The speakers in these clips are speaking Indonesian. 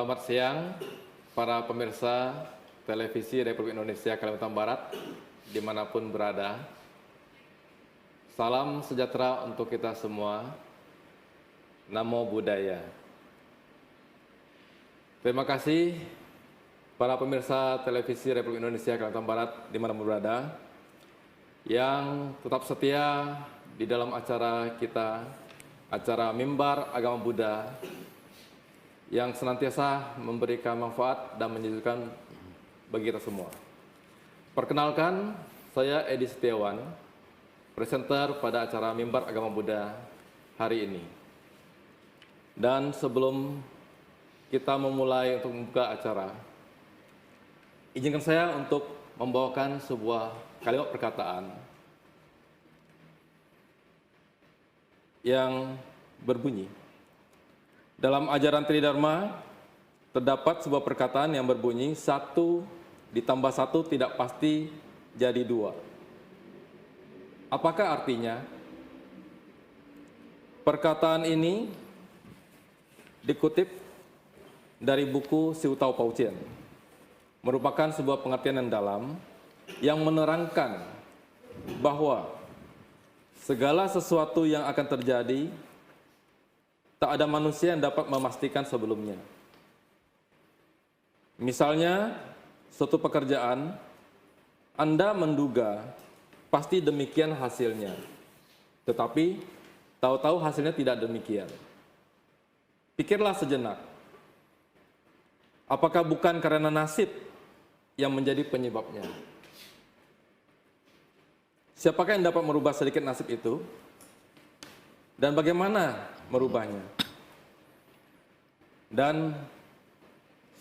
Selamat siang para pemirsa televisi Republik Indonesia Kalimantan Barat dimanapun berada. Salam sejahtera untuk kita semua. Namo Buddhaya. Terima kasih para pemirsa televisi Republik Indonesia Kalimantan Barat dimanapun berada yang tetap setia di dalam acara kita, acara Mimbar Agama Buddha, yang senantiasa memberikan manfaat dan menyejukkan bagi kita semua. Perkenalkan, saya Edi Setiawan, presenter pada acara Mimbar Agama Buddha hari ini. Dan sebelum kita memulai untuk membuka acara, izinkan saya untuk membawakan sebuah kalimat perkataan yang berbunyi, dalam ajaran Tridharma terdapat sebuah perkataan yang berbunyi 1 ditambah 1 tidak pasti jadi 2. Apakah artinya? Perkataan ini dikutip dari buku Siu Tao Pao Chien, merupakan sebuah pengertian yang dalam yang menerangkan bahwa segala sesuatu yang akan terjadi tak ada manusia yang dapat memastikan sebelumnya. Misalnya, suatu pekerjaan, Anda menduga pasti demikian hasilnya, tetapi tahu-tahu hasilnya tidak demikian. Pikirlah sejenak, apakah bukan karena nasib yang menjadi penyebabnya? Siapakah yang dapat merubah sedikit nasib itu? Dan bagaimana merubahnya? Dan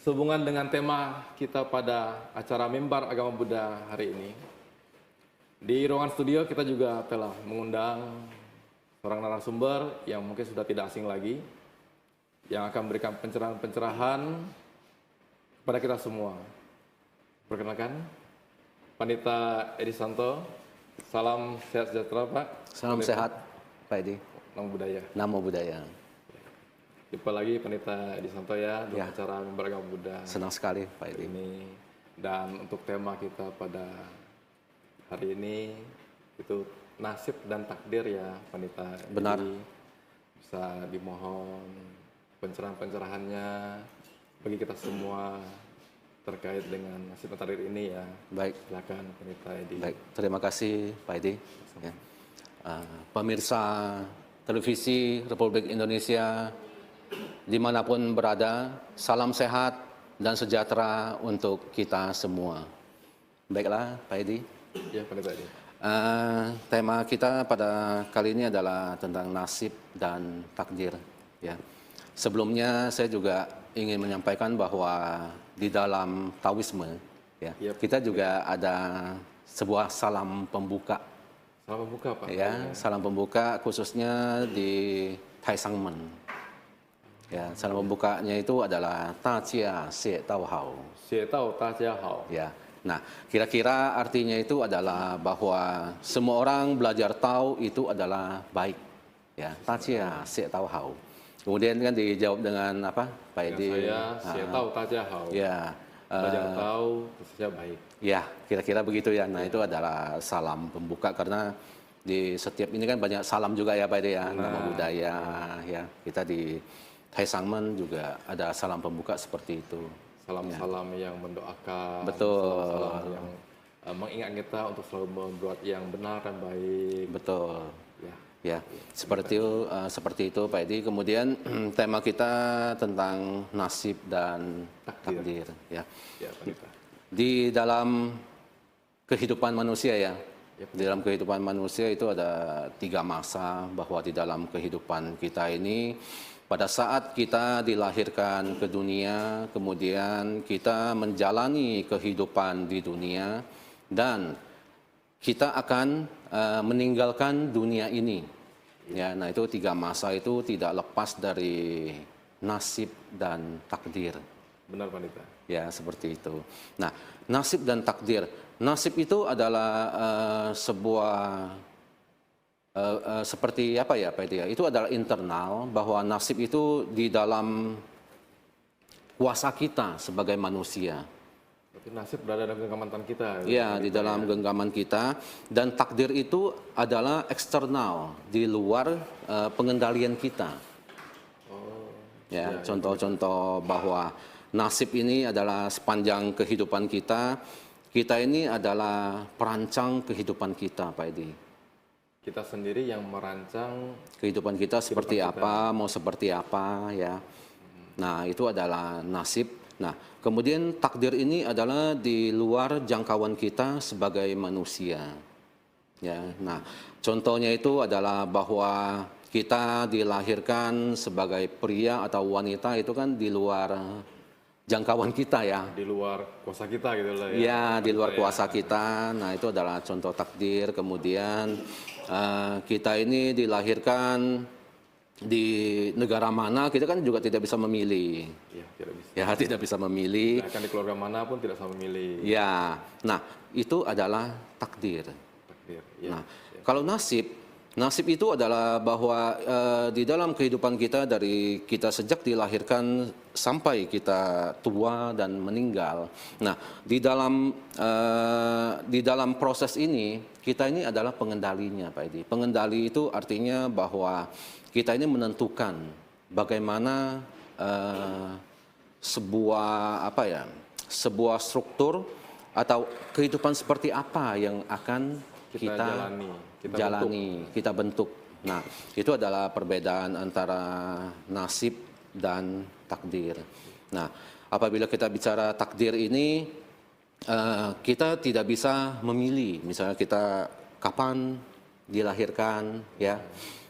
sehubungan dengan tema kita pada acara Mimbar Agama Buddha hari ini, di ruangan studio kita juga telah mengundang seorang narasumber yang mungkin sudah tidak asing lagi, yang akan memberikan pencerahan-pencerahan kepada kita semua. Perkenalkan, Pandita Edi Santo. Salam sehat sejahtera, Pak. Salam sehat, Pak Edi. Namo Buddhaya. Namo Buddhaya. Jumpa lagi Pandita Edi Santo ya, dalam acara Mimbar Agama Buddha. Senang sekali, Pak Edi. Ini. Dan untuk tema kita pada hari ini itu nasib dan takdir ya, Pandita. Benar. Jadi, bisa dimohon pencerahan-pencerahannya bagi kita semua terkait dengan nasib dan takdir ini ya. Baik. Silakan Pandita Edi. Baik, terima kasih Pak Edi. Ya. Pemirsa televisi Republik Indonesia dimanapun berada, salam sehat dan sejahtera untuk kita semua. Baiklah, Pak Edi. Ya, Pandita Edi. Tema kita pada kali ini adalah tentang nasib dan takdir. Ya. Sebelumnya saya juga ingin menyampaikan bahwa di dalam Taoisme, ya, kita juga ada sebuah salam pembuka. Salam pembuka, Pak. Ya, salam pembuka khususnya di Taisangmen. Ya, salam pembukanya itu adalah Ta Jia Xie Tao Hao. Xie Tao Ta Jia Hao. Ya. Nah, kira-kira artinya itu adalah bahwa semua orang belajar tahu itu adalah baik. Ya, Ta Jia Xie Tao Hao. Kemudian kan dijawab dengan apa, Pak Edi? Saya Xie Tao Ta Jia Hao. Ya. Belajar tahu, khususnya baik. Ya, kira-kira begitu ya. Nah, itu adalah salam pembuka karena di setiap ini kan banyak salam juga ya, Pak Edi ya. Namo Buddhaya, ya. Kita di Taisangmen juga ada salam pembuka seperti itu. Salam-salam yang mendoakan. Betul. Salam-salam yang mengingat kita untuk selalu membuat yang benar dan baik. Betul. Ya. Ya, seperti itu Pak Edi. Kemudian tema kita tentang nasib dan takdir. Ya. Ya, Pandita. Di dalam kehidupan manusia ya, di dalam kehidupan manusia itu ada 3 masa, bahwa di dalam kehidupan kita ini pada saat kita dilahirkan ke dunia, kemudian kita menjalani kehidupan di dunia, dan kita akan meninggalkan dunia ini. Ya, nah itu 3 masa itu tidak lepas dari nasib dan takdir. Benar, Pandita. Ya, seperti itu. Nah, nasib dan takdir. Nasib itu adalah sebuah seperti apa ya, Pak Edi? Itu adalah internal, bahwa nasib itu di dalam kuasa kita sebagai manusia. Berarti nasib berada dalam genggaman tangan kita. Ya, di dalam genggaman kita, dan takdir itu adalah eksternal, di luar pengendalian kita. Ya, contoh-contoh bahwa nasib ini adalah sepanjang kehidupan kita. Kita ini adalah perancang kehidupan kita, Pak Edi. Kita sendiri yang merancang Kehidupan kita seperti apa, mau seperti apa, ya. Nah, itu adalah nasib. Nah, kemudian takdir ini adalah di luar jangkauan kita sebagai manusia. Ya, nah, contohnya itu adalah bahwa kita dilahirkan sebagai pria atau wanita itu kan di luar jangkauan kita ya. di luar kuasa kita gitu lah ya. Ya, di luar kuasa kita. Nah, itu adalah contoh takdir. Kemudian kita ini dilahirkan di negara mana, kita kan juga tidak bisa memilih. Ya, tidak bisa. Ya, tidak bisa memilih. Akan di keluarga mana pun tidak sama memilih. Ya, nah itu adalah takdir. Takdir. Ya. Nah, kalau nasib itu adalah bahwa di dalam kehidupan kita dari kita sejak dilahirkan sampai kita tua dan meninggal. Nah, di dalam proses ini kita ini adalah pengendalinya, Pak Edi. Pengendali itu artinya bahwa kita ini menentukan bagaimana sebuah struktur atau kehidupan seperti apa yang akan kita jalani, kita bentuk. Nah, itu adalah perbedaan antara nasib dan takdir. Nah, apabila kita bicara takdir ini, kita tidak bisa memilih. Misalnya kita kapan dilahirkan, ya,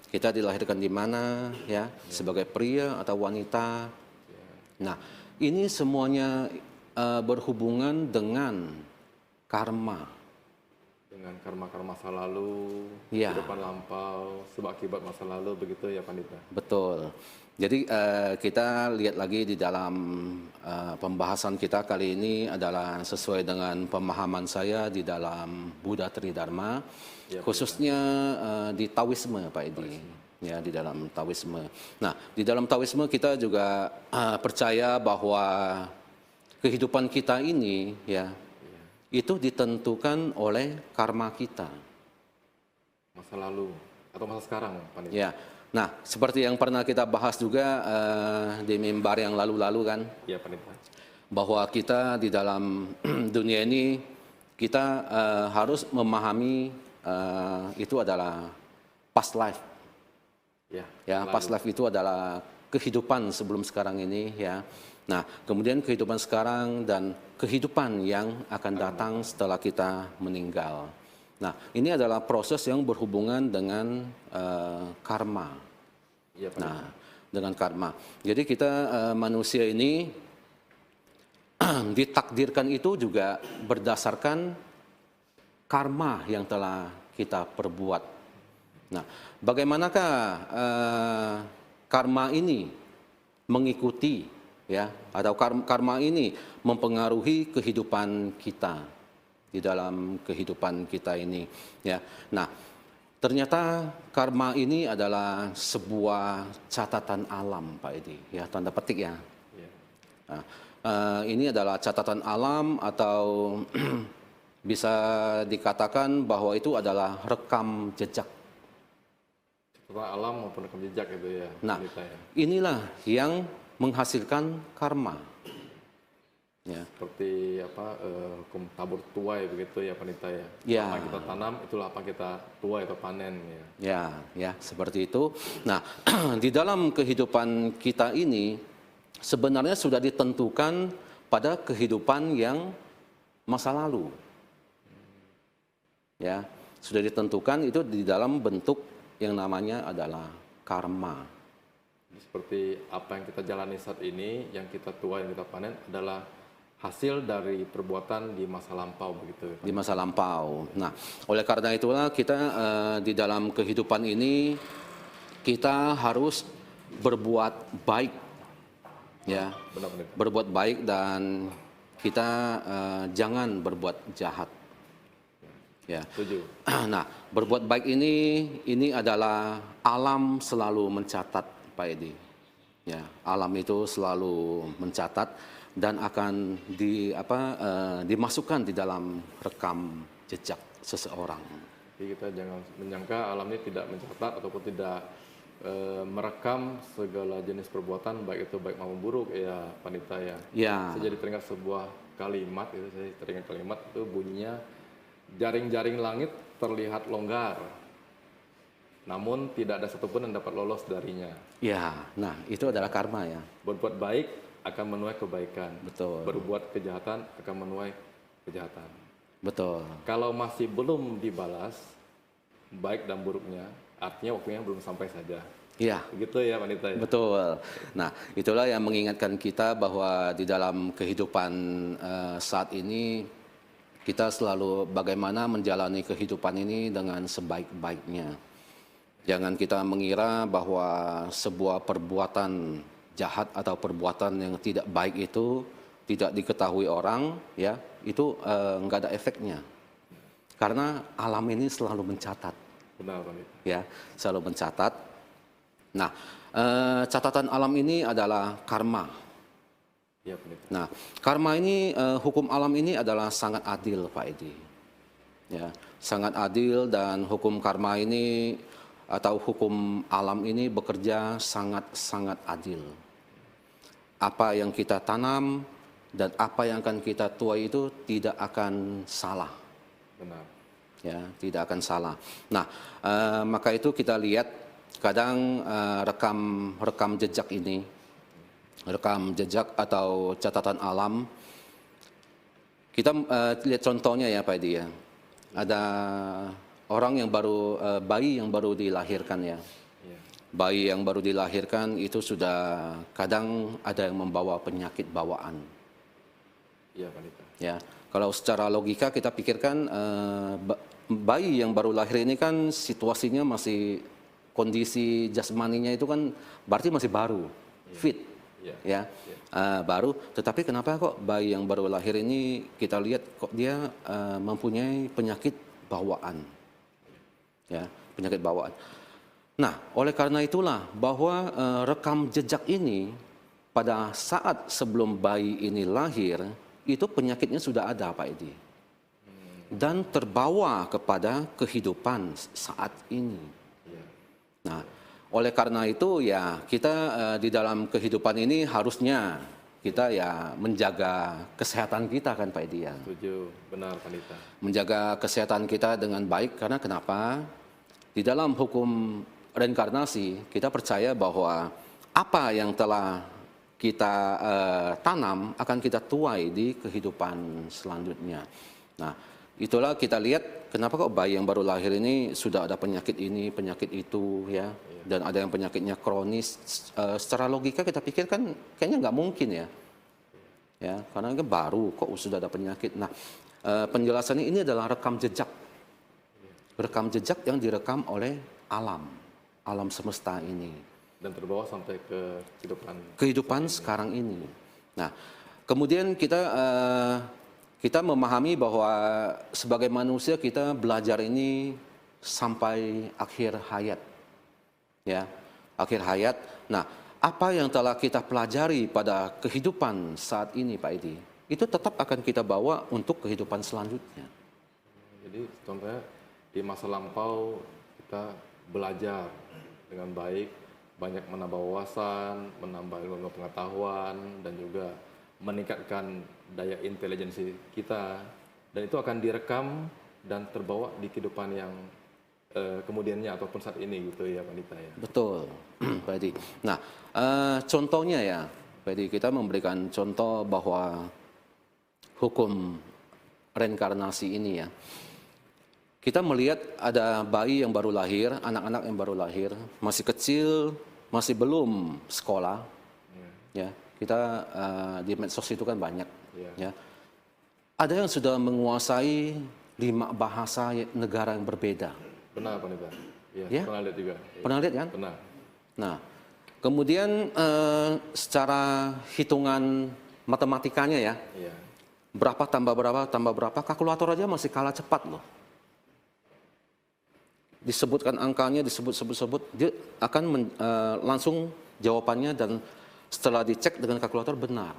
kita dilahirkan di mana, ya, sebagai pria atau wanita. Nah, ini semuanya berhubungan dengan karma. Dengan karma-karma masa lalu, Ya. kehidupan lampau, sebab akibat masa lalu, begitu ya Pandita. Betul. Jadi kita lihat lagi di dalam pembahasan kita kali ini adalah sesuai dengan pemahaman saya di dalam Buddha Tridharma, Ya, khususnya di Taoisme, Pak Edi. Ya, di dalam Taoisme. Nah, di dalam Taoisme kita juga percaya bahwa kehidupan kita ini, ya, itu ditentukan oleh karma kita. Masa lalu atau masa sekarang, Pandita. Ya. Nah, seperti yang pernah kita bahas juga di mimbar yang lalu-lalu kan, Ya, Pandita. bahwa kita di dalam dunia ini kita harus memahami itu adalah past life. Ya, past life itu adalah kehidupan sebelum sekarang ini, ya. Nah, kemudian kehidupan sekarang dan kehidupan yang akan datang setelah kita meninggal. Nah, ini adalah proses yang berhubungan dengan karma. Ya, Nah, dengan karma. Jadi kita manusia ini ditakdirkan itu juga berdasarkan karma yang telah kita perbuat. Nah, bagaimanakah karma ini mengikuti, ya, atau karma ini mempengaruhi kehidupan kita di dalam kehidupan kita ini, ya. Nah, ternyata karma ini adalah sebuah catatan alam, Pak Edi, ya, tanda petik ya. Nah, ini adalah catatan alam atau bisa dikatakan bahwa itu adalah rekam jejak. Catatan alam maupun rekam jejak itu ya. Nah, Pandita, ya. inilah yang menghasilkan karma. Ya. Seperti apa hukum tabur tuai begitu ya Pandita ya. Ya. Apa yang kita tanam itulah apa kita tuai atau panen ya. Ya, ya, seperti itu. Nah, di dalam kehidupan kita ini sebenarnya sudah ditentukan pada kehidupan yang masa lalu. Ya, sudah ditentukan itu di dalam bentuk yang namanya adalah karma. Seperti apa yang kita jalani saat ini, yang kita tuai, yang kita panen adalah hasil dari perbuatan di masa lampau begitu. Di masa lampau. Nah, oleh karena itulah kita di dalam kehidupan ini kita harus berbuat baik, ya, Benar-benar. berbuat baik dan kita jangan berbuat jahat. Ya. Setuju. Nah, berbuat baik ini adalah alam selalu mencatat, Pak Edi. Ya, alam itu selalu mencatat dan akan dimasukkan di dalam rekam jejak seseorang. Jadi kita jangan menyangka alam ini tidak mencatat ataupun tidak merekam segala jenis perbuatan, baik itu baik maupun buruk, ya Panita ya. Ya, Saya jadi teringat sebuah kalimat, itu saya teringat kalimat itu bunyinya, jaring-jaring langit terlihat longgar, namun tidak ada satupun yang dapat lolos darinya. ya. Nah, itu adalah karma ya. Berbuat baik akan menuai kebaikan, Betul, berbuat kejahatan akan menuai kejahatan. betul. Kalau masih belum dibalas, baik dan buruknya, artinya waktunya belum sampai saja. Ya, Begitu ya Panita ya? betul. Nah, itulah yang mengingatkan kita bahwa di dalam kehidupan saat ini kita selalu bagaimana menjalani kehidupan ini dengan sebaik-baiknya. Jangan kita mengira bahwa sebuah perbuatan jahat atau perbuatan yang tidak baik itu tidak diketahui orang, ya, itu nggak ada efeknya. Karena alam ini selalu mencatat, Benar Panita. ya, selalu mencatat. Nah, catatan alam ini adalah karma. Ya Panita. Nah, karma ini, hukum alam ini adalah sangat adil, Pak Edi. Ya, sangat adil, dan hukum karma ini atau hukum alam ini bekerja sangat-sangat adil. Apa yang kita tanam dan apa yang akan kita tuai itu tidak akan salah. Benar. Ya, tidak akan salah. Nah, maka itu kita lihat kadang rekam jejak ini, rekam jejak atau catatan alam. Kita lihat contohnya ya Pak Edi ya. Ada orang yang baru, bayi yang baru dilahirkan ya. Ya. Bayi yang baru dilahirkan itu sudah kadang ada yang membawa penyakit bawaan. Iya Panita. Ya, kalau secara logika kita pikirkan bayi yang baru lahir ini kan situasinya masih, kondisi jasmaninya itu kan berarti masih baru, fit, Iya. ya, baru. Tetapi kenapa kok bayi yang baru lahir ini kita lihat kok dia mempunyai penyakit bawaan, ya, penyakit bawaan. Nah, oleh karena itulah bahwa rekam jejak ini pada saat sebelum bayi ini lahir itu penyakitnya sudah ada Pak Edi, dan terbawa kepada kehidupan saat ini. Iya. Nah, oleh karena itu ya kita di dalam kehidupan ini harusnya kita ya menjaga kesehatan kita kan Pak Edi ya. Setuju. Benar Panita. Menjaga kesehatan kita dengan baik, karena kenapa? Di dalam hukum reinkarnasi kita percaya bahwa apa yang telah kita tanam akan kita tuai di kehidupan selanjutnya. Nah, itulah kita lihat kenapa kok bayi yang baru lahir ini sudah ada penyakit ini, penyakit itu, ya, dan ada yang penyakitnya kronis. Secara logika kita pikir kan kayaknya nggak mungkin ya, ya, karena kan baru kok sudah ada penyakit. Nah, penjelasannya ini adalah rekam jejak yang direkam oleh alam semesta ini. Dan terbawa sampai ke Kehidupan sekarang ini. Nah, kemudian kita memahami bahwa sebagai manusia kita belajar ini sampai akhir hayat, ya, akhir hayat. Nah, apa yang telah kita pelajari pada kehidupan saat ini, Pak Edi, itu tetap akan kita bawa untuk kehidupan selanjutnya. Jadi contohnya di masa lampau kita belajar dengan baik, banyak menambah wawasan, menambah ilmu pengetahuan, dan juga meningkatkan daya intelijensi kita, dan itu akan direkam dan terbawa di kehidupan yang kemudiannya ataupun saat ini gitu ya Panita ya. Betul, Pak Edi. Nah, contohnya ya, Pak Edi, kita memberikan contoh bahwa hukum reinkarnasi ini ya, kita melihat ada bayi yang baru lahir, anak-anak yang baru lahir, masih kecil, masih belum sekolah, ya. Kita di medsos itu kan banyak, ya. Ada yang sudah menguasai 5 bahasa negara yang berbeda. Benar Panita. Ya? Pernah lihat juga. Pernah lihat kan? Pernah. Nah, kemudian secara hitungan matematikanya ya, Iya. berapa tambah berapa, kalkulator aja masih kalah cepat loh. Disebutkan angkanya, disebut, dia akan langsung jawabannya dan setelah dicek dengan kalkulator benar.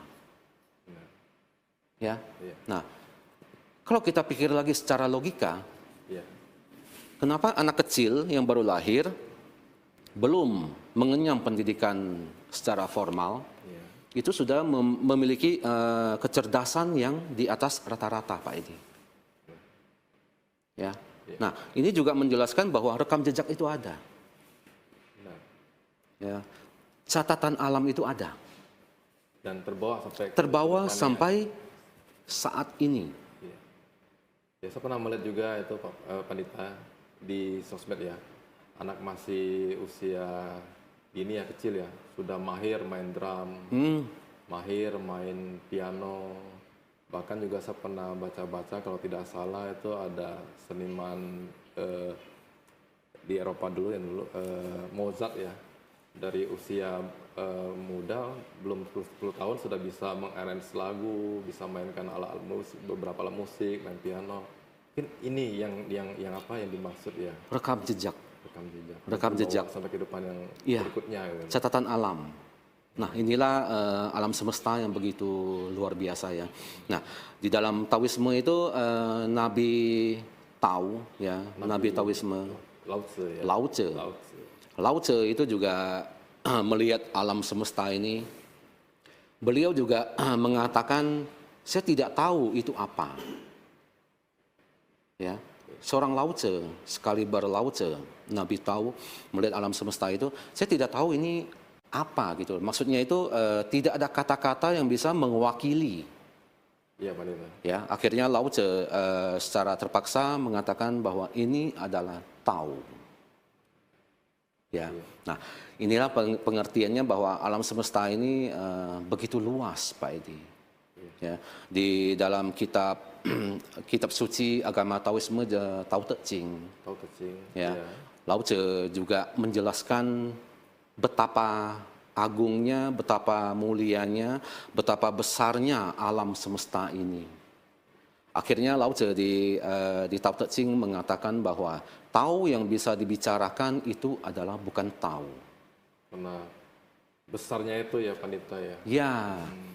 Ya. Iya. Nah, kalau kita pikir lagi secara logika, Iya. kenapa anak kecil yang baru lahir belum mengenyam pendidikan secara formal, Iya. itu sudah memiliki kecerdasan yang di atas rata-rata, Pak Edi. Ya. Nah, ini juga menjelaskan bahwa rekam jejak itu ada. Benar. Ya. Catatan alam itu ada. Dan terbawa sampai ke Terbawa depannya. sampai saat ini. Iya. Ya, saya pernah melihat juga itu Pak Pandita di sosmed ya. Anak masih usia ini ya kecil ya, sudah mahir main drum, mahir main piano. Bahkan juga saya pernah baca-baca kalau tidak salah itu ada seniman di Eropa dulu yang dulu Mozart ya. Dari usia muda belum 10 tahun sudah bisa mengarrange lagu, bisa mainkan alat musik, beberapa alat musik, main piano. Mungkin ini yang apa yang dimaksud ya, Rekam jejak. rekam jejak sampai kehidupan yang Iya. berikutnya gitu. Catatan alam. Nah, inilah alam semesta yang begitu luar biasa ya. Nah, di dalam Taoisme itu Nabi Tao ya, Nabi Taoisme Lao Tzu ya. Lao Tzu. Lao Tzu. Lao Tzu itu juga melihat alam semesta ini. Beliau juga mengatakan, saya tidak tahu itu apa. Ya, seorang Lao Tzu, sekaliber Lao Tzu, Nabi Tao melihat alam semesta itu, saya tidak tahu ini apa gitu. Maksudnya itu tidak ada kata-kata yang bisa mewakili. Iya, Pak Nina. Ya, akhirnya Lao Tzu secara terpaksa mengatakan bahwa ini adalah Tao. Ya, nah inilah pengertiannya bahwa alam semesta ini begitu luas, Pak Edi. Ya, di dalam kitab kitab suci agama Taoisme Tao Te Ching, Tao Te Ching. ya, Iya. Lao Tzu juga menjelaskan betapa agungnya, betapa mulianya, betapa besarnya alam semesta ini. Akhirnya Lao Tzu di Tao Te Ching mengatakan bahwa Tao yang bisa dibicarakan itu adalah bukan Tao. Karena besarnya itu ya Pandita ya. Ya,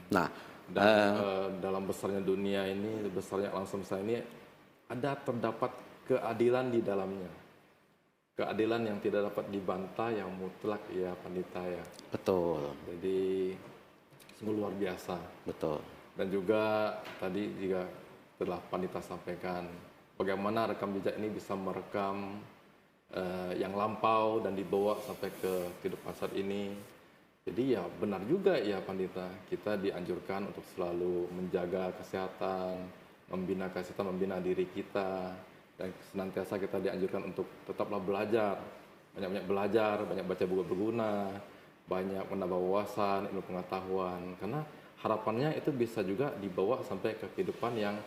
nah Dan dalam besarnya dunia ini, besarnya alam semesta ini terdapat keadilan di dalamnya. Keadilan yang tidak dapat dibantah, yang mutlak ya Pandita ya. betul, Jadi sungguh luar biasa. betul. Dan juga tadi juga telah Pandita sampaikan bagaimana rekam jejak ini bisa merekam yang lampau dan dibawa sampai ke kehidupan saat ini. Jadi ya benar juga ya Pandita, kita dianjurkan untuk selalu menjaga kesehatan, membina diri kita, dan senantiasa kita dianjurkan untuk tetaplah belajar, banyak-banyak belajar, banyak baca buku berguna, banyak menambah wawasan, ilmu pengetahuan, karena harapannya itu bisa juga dibawa sampai ke kehidupan yang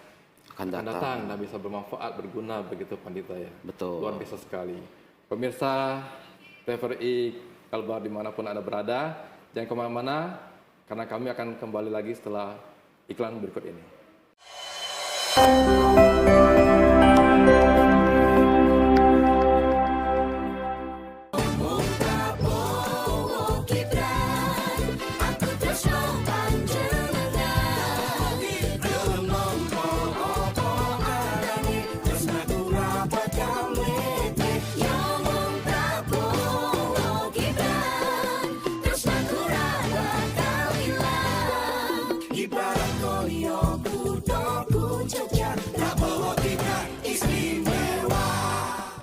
Akan akan datang. datang dan bisa bermanfaat, berguna begitu Pandita ya. Betul. Luar biasa sekali. Pemirsa TVRI Kalbar dimanapun Anda berada, jangan kemana-mana karena kami akan kembali lagi setelah iklan berikut ini.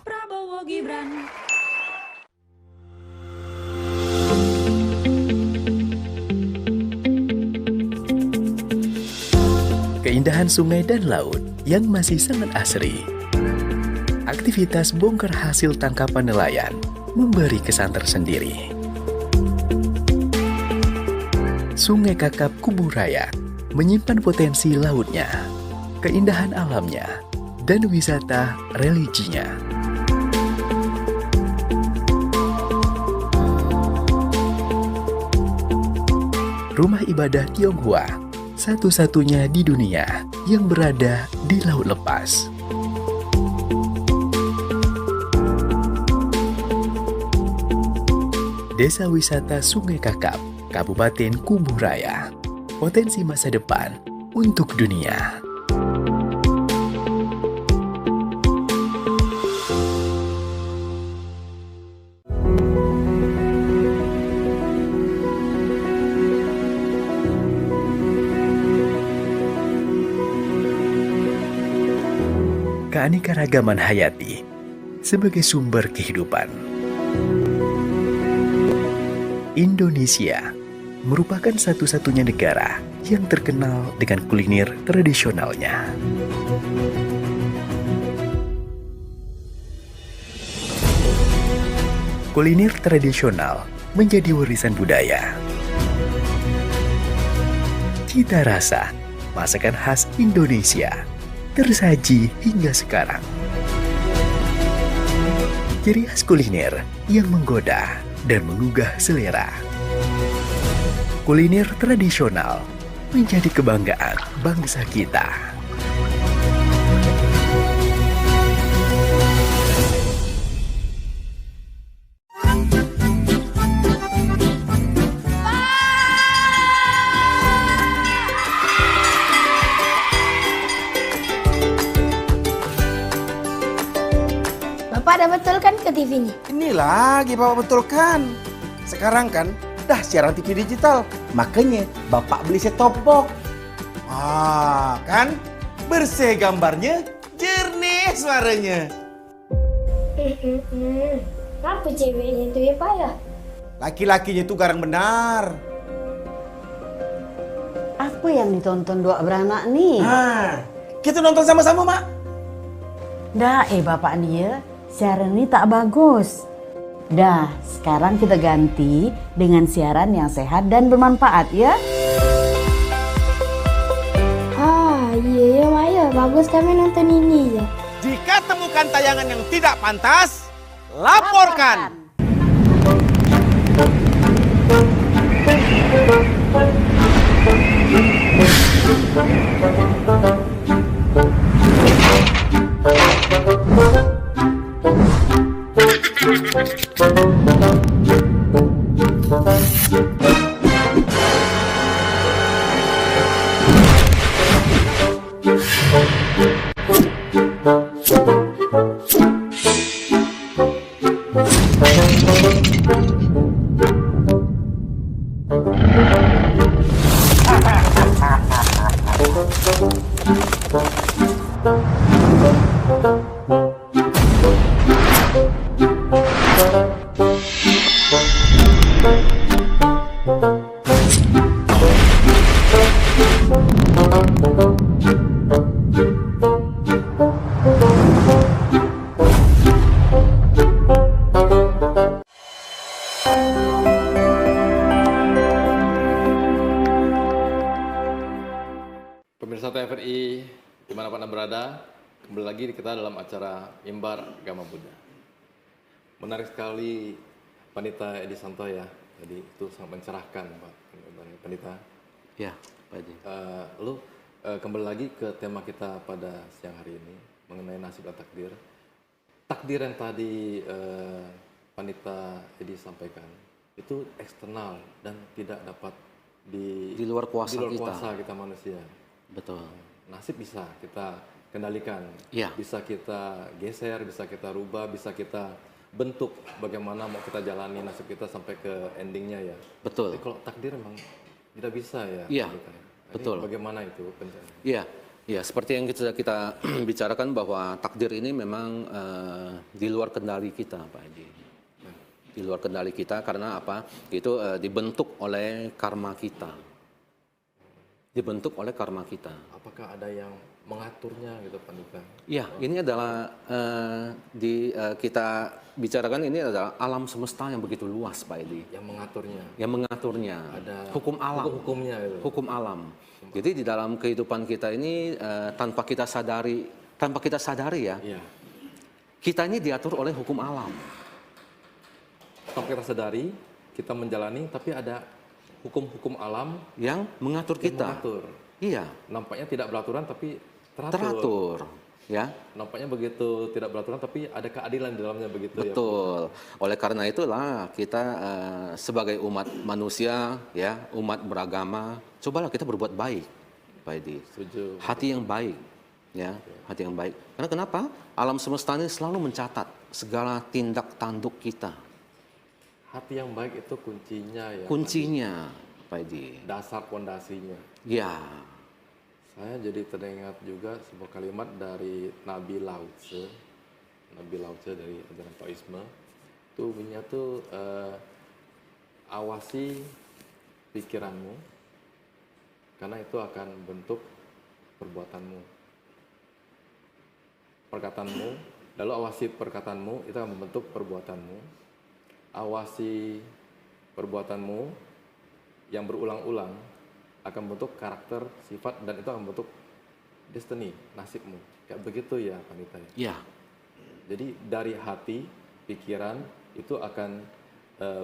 Prabowo Gibran. Keindahan sungai dan laut yang masih sangat asri. Aktivitas bongkar hasil tangkapan nelayan memberi kesan tersendiri. Sungai Kakap Kuburaya menyimpan potensi lautnya, keindahan alamnya, dan wisata religinya. Rumah ibadah Tionghoa, satu-satunya di dunia yang berada di laut lepas. Desa Wisata Sungai Kakap, Kabupaten Kubu Raya. Potensi masa depan untuk dunia. Keanekaragaman hayati sebagai sumber kehidupan. Indonesia merupakan satu-satunya negara yang terkenal dengan kuliner tradisionalnya. Kuliner tradisional menjadi warisan budaya. Cita rasa masakan khas Indonesia tersaji hingga sekarang. Ciri khas kuliner yang menggoda dan menggugah selera. Kuliner tradisional menjadi kebanggaan bangsa kita. Bapak ada betulkan ke TV-nya? Ini lagi Bapak betulkan. Sekarang kan dah siaran TV digital. Makanya Bapak beli set-top box. Kan bersih gambarnya, jernih suaranya. Apa ceweknya itu ya Pak ya? Laki-lakinya itu garang benar. Apa yang ditonton dua beranak nih? Kita nonton sama-sama, Mak. Dah, bapak nih ya, siaran ini tak bagus. Dah, sekarang kita ganti dengan siaran yang sehat dan bermanfaat ya. Iya ya Maya, bagus kami nonton ini ya. Jika temukan tayangan yang tidak pantas, laporkan. Pemirsa TVRI, dimanapun Anda berada, kembali lagi kita dalam acara Mimbar Agama Buddha. Menarik sekali Pandita Edi Santo ya, jadi itu sangat mencerahkan Pak Pandita. Ya, Pak Haji. Lalu kembali lagi ke tema kita pada siang hari ini, mengenai nasib dan takdir. Takdir yang tadi Pandita Edi sampaikan, itu eksternal dan tidak dapat di luar kuasa kita manusia. Betul. Nasib bisa kita kendalikan, Ya. bisa kita geser, bisa kita rubah, bisa kita bentuk bagaimana mau kita jalani nasib kita sampai ke endingnya ya. Betul. Tapi kalau takdir memang tidak bisa ya. Iya, Ini betul. bagaimana itu pencarian? Iya, ya seperti yang kita bicarakan bahwa takdir ini memang di luar kendali kita, Pak Haji. Di luar kendali kita karena apa? Itu dibentuk oleh karma kita. Dibentuk oleh karma kita. Apakah ada yang mengaturnya gitu Pandita? Ya, ini adalah kita bicarakan ini adalah alam semesta yang begitu luas, Pak Edi. Yang mengaturnya? Yang mengaturnya. Ada hukum alam. Hukumnya itu. Hukum alam. Jadi di dalam kehidupan kita ini tanpa kita sadari ya, Iya. kita ini diatur oleh hukum alam. Tanpa kita sadari, kita menjalani, tapi ada hukum-hukum alam Yang mengatur yang kita. mengatur. Iya, Nampaknya tidak beraturan, tapi teratur. teratur. ya. Nampaknya begitu tidak beraturan, tapi ada keadilan di dalamnya begitu ya. Betul. Oleh karena itulah kita sebagai umat manusia, ya, umat beragama, cobalah kita berbuat baik, Pak Edi. Setuju. Hati yang baik, ya, hati yang baik. Karena kenapa? Alam semesta ini selalu mencatat segala tindak tanduk kita. Hati yang baik itu kuncinya ya. Kuncinya, Pak Edi. Dasar pondasinya. Ya, Saya jadi teringat juga sebuah kalimat dari Nabi Lao Tse. Nabi Lao Tse dari ajaran Taoisme. Itu bunyinya tuh awasi pikiranmu karena itu akan bentuk perbuatanmu. Perkataanmu, lalu awasi perkataanmu itu akan membentuk perbuatanmu. Awasi perbuatanmu yang berulang-ulang akan membentuk karakter, sifat, dan itu akan membentuk destiny, nasibmu. Kayak begitu ya, Panita. ya, Jadi dari hati, pikiran itu akan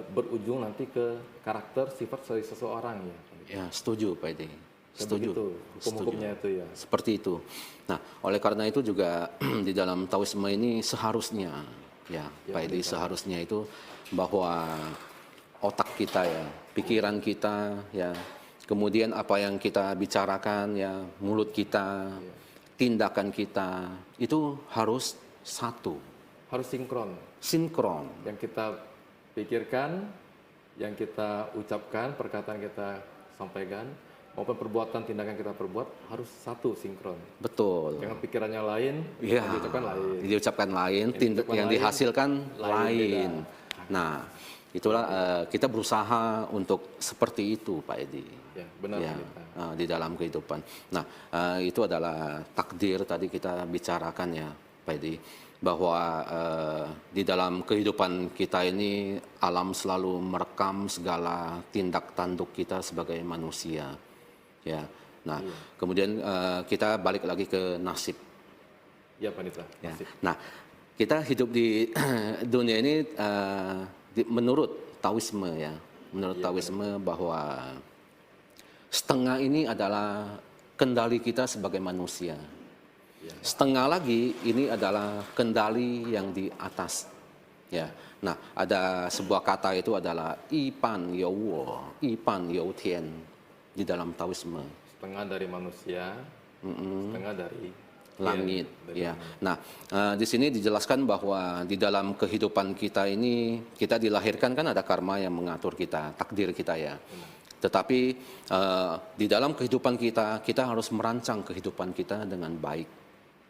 berujung nanti ke karakter, sifat dari seseorang ya. Panita. ya, setuju, Pak Edi. Kayak Setuju. begitu, hukum-hukumnya itu ya. Seperti itu. Nah, oleh karena itu juga di dalam Taoisme ini seharusnya, ya, Pak Edi, seharusnya itu bahwa otak kita ya, pikiran kita ya, kemudian apa yang kita bicarakan ya, mulut kita, tindakan kita itu harus satu, Harus sinkron. sinkron. Yang kita pikirkan, yang kita ucapkan, perkataan kita sampaikan, maupun perbuatan, tindakan kita perbuat harus satu, sinkron. Betul. Jangan pikirannya lain, Iya. yang diucapkan lain. Diucapkan lain, diucapkan yang lain, dihasilkan lain, lain. beda. Nah, itulah kita berusaha untuk seperti itu, Pak Edi. Ya, benar Ya, Panita. di dalam kehidupan. Nah, itu adalah takdir tadi kita bicarakan ya, Pak Edi, bahwa di dalam kehidupan kita ini alam selalu merekam segala tindak tanduk kita sebagai manusia. Ya. Nah, kemudian kita balik lagi ke nasib. Ya, Panita. Ya. Masih. Nah, kita hidup di dunia ini menurut Taoisme ya, menurut Taoisme bahwa setengah ini adalah kendali kita sebagai manusia. Setengah lagi ini adalah kendali yang di atas. Ya. Nah, ada sebuah kata itu adalah Ipan Youwo, Ipan Youtian di dalam Taoisme. Setengah dari manusia, setengah dari Langit, dari ya. Nah, di sini dijelaskan bahwa di dalam kehidupan kita ini kita dilahirkan kan ada karma yang mengatur kita, takdir kita ya. Tetapi di dalam kehidupan kita, kita harus merancang kehidupan kita dengan baik.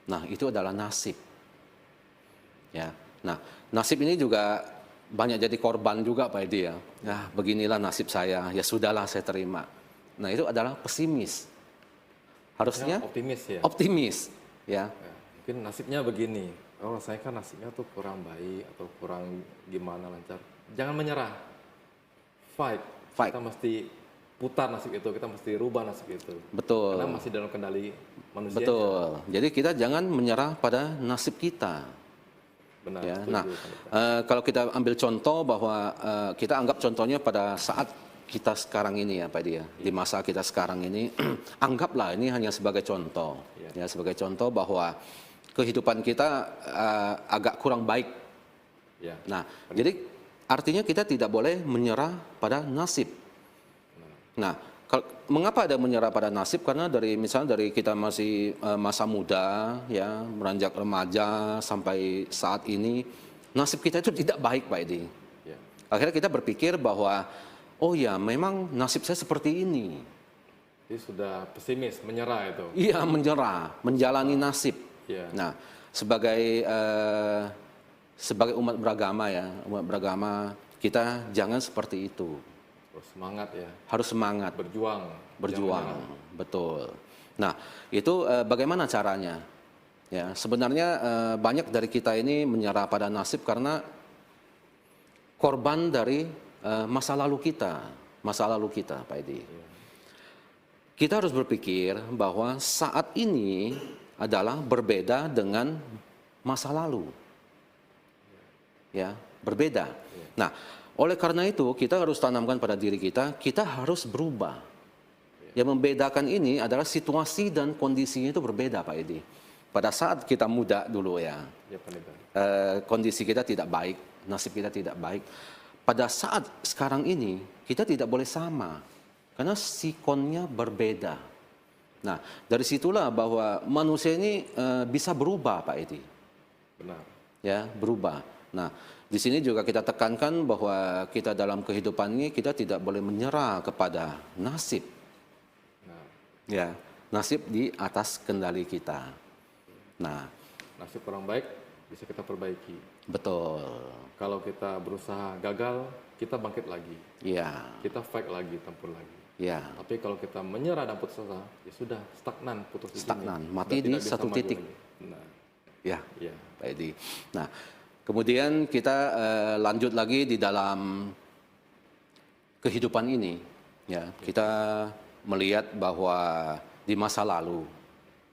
Nah, itu adalah nasib. Ya. Nah, nasib ini juga banyak jadi korban juga Pak Edi ya. Nah, beginilah nasib saya, ya sudahlah saya terima. Nah, itu adalah pesimis. Harusnya optimis ya. optimis, ya. Ya, mungkin nasibnya begini. Oh, saya kan nasibnya tuh kurang baik atau kurang gimana lancar. Jangan menyerah. Fight. Fight. Kita mesti putar nasib itu, kita mesti rubah nasib itu. Betul. Karena masih dalam kendali manusia. Betul. Jadi kita jangan menyerah pada nasib kita. Benar. Ya. setuju, Nah, Panita. kalau kita ambil contoh bahwa kita anggap contohnya pada saat kita sekarang ini ya Pak Edi ya, di masa kita sekarang ini, anggaplah ini hanya sebagai contoh, ya sebagai contoh bahwa kehidupan kita agak kurang baik. Ya. Nah, jadi artinya kita tidak boleh menyerah pada nasib. Nah, mengapa ada menyerah pada nasib? Karena misalnya dari kita masih masa muda, ya beranjak remaja sampai saat ini, nasib kita itu tidak baik, Pak Edi. Ya. Akhirnya kita berpikir bahwa, oh ya memang nasib saya seperti ini. Jadi sudah pesimis, menyerah itu. Iya, menyerah, menjalani nasib. Ya. Nah, sebagai umat beragama ya, umat beragama kita jangan seperti itu. Terus semangat ya. Harus semangat. Berjuang. Berjuang, Jangan menyerah. betul. Nah, itu bagaimana caranya? Ya, sebenarnya banyak dari kita ini menyerah pada nasib karena korban dari masa lalu kita, Pak Edi. Kita harus berpikir bahwa saat ini adalah berbeda dengan masa lalu. Ya, berbeda. Nah, oleh karena itu kita harus tanamkan pada diri kita harus berubah. Yang membedakan ini adalah situasi dan kondisinya itu berbeda, Pak Edi. pada saat kita muda dulu ya, Ya, Pendeta. kondisi kita tidak baik, nasib kita tidak baik. Pada saat sekarang ini kita tidak boleh sama, karena sikonnya berbeda. Nah, dari situlah bahwa manusia ini bisa berubah, Pak Edi. Benar. Ya, berubah. Nah, di sini juga kita tekankan bahwa kita dalam kehidupan ini kita tidak boleh menyerah kepada nasib. Nah, Ya, nasib di atas kendali kita. Nah, nasib orang baik bisa kita perbaiki. betul. Kalau kita berusaha gagal, kita bangkit lagi. Ya, Kita fight lagi, tempur lagi. ya, Tapi kalau kita menyerah dan putus asa, ya sudah stagnan, putus di sini. Stagnan, Sudah mati di tidak bisa satu maju titik. lagi. Nah, ya, ya. Pak Edi. Nah, kemudian kita lanjut lagi di dalam kehidupan ini. Ya, kita melihat bahwa di masa lalu,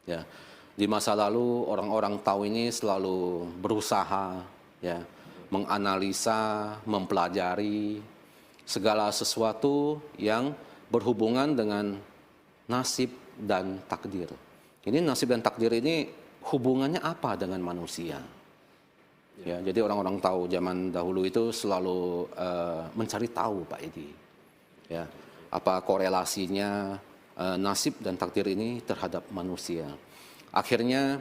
ya, di masa lalu orang-orang tahu ini selalu berusaha, ya, menganalisa, mempelajari segala sesuatu yang berhubungan dengan nasib dan takdir. Ini nasib dan takdir ini hubungannya apa dengan manusia? Ya, jadi orang-orang tahu zaman dahulu itu selalu mencari tahu, Pak Edi. Ya, apa korelasinya nasib dan takdir ini terhadap manusia? Akhirnya